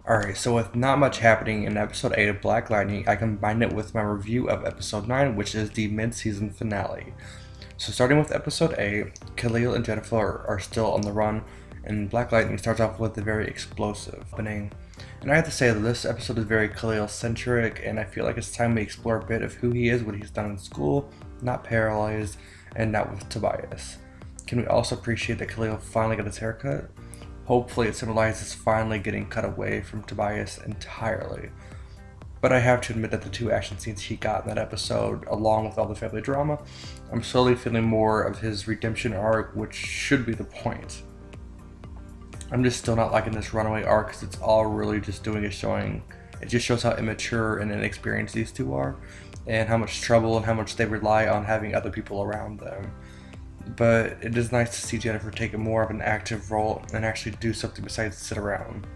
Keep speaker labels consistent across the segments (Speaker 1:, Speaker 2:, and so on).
Speaker 1: Alright, so with not much happening in episode 8 of Black Lightning, I combined it with my review of episode 9, which is the mid-season finale. So starting with episode 8, Khalil and Jennifer are still on the run, and Black Lightning starts off with a very explosive opening. And I have to say that this episode is very Khalil-centric, and I feel like it's time we explore a bit of who he is, what he's done in school, not paralyzed, and not with Tobias. Can we also appreciate that Khalil finally got his haircut? Hopefully it symbolizes finally getting cut away from Tobias entirely. But I have to admit that the two action scenes he got in that episode, along with all the family drama, I'm slowly feeling more of his redemption arc, which should be the point. I'm just still not liking this runaway arc because it's all really just doing is showing, it just shows how immature and inexperienced these two are, and how much trouble and how much they rely on having other people around them. But it is nice to see Jennifer take more of an active role and actually do something besides sit around.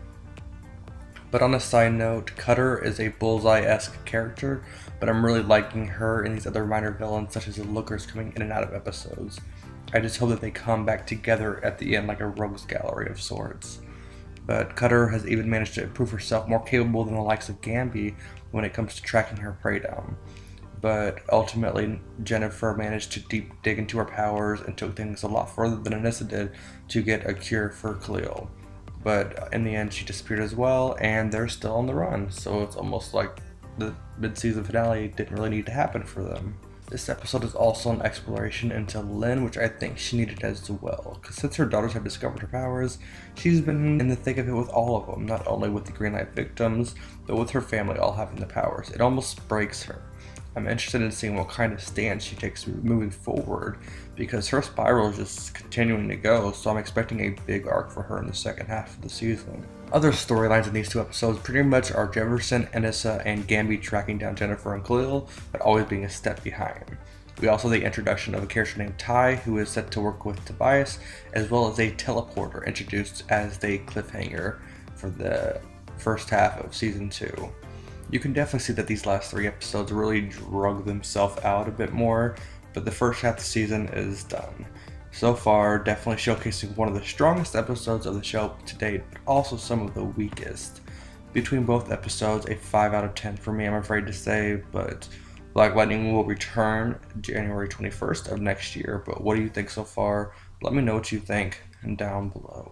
Speaker 1: But on a side note, Cutter is a Bullseye-esque character, but I'm really liking her and these other minor villains such as the Lookers coming in and out of episodes. I just hope that they come back together at the end like a rogues gallery of sorts. But Cutter has even managed to prove herself more capable than the likes of Gamby when it comes to tracking her prey down. But ultimately, Jennifer managed to deep dig into her powers and took things a lot further than Anissa did to get a cure for Khalil. But in the end, she disappeared as well, and they're still on the run, so it's almost like the mid-season finale didn't really need to happen for them. This episode is also an exploration into Lynn, which I think she needed as well, because since her daughters have discovered her powers, she's been in the thick of it with all of them, not only with the Green Knight victims, but with her family all having the powers. It almost breaks her. I'm interested in seeing what kind of stance she takes moving forward, because her spiral is just continuing to go, so I'm expecting a big arc for her in the second half of the season. Other storylines in these two episodes pretty much are Jefferson, Anissa, and Gamby tracking down Jennifer and Khalil, but always being a step behind. We also have the introduction of a character named Ty, who is set to work with Tobias, as well as a teleporter introduced as the cliffhanger for the first half of season 2. You can definitely see that these last 3 episodes really drug themselves out a bit more, but the first half of the season is done. So far, definitely showcasing one of the strongest episodes of the show to date, but also some of the weakest. Between both episodes, a 5 out of 10 for me, I'm afraid to say, but Black Lightning will return January 21st of next year. But what do you think so far? Let me know what you think down below.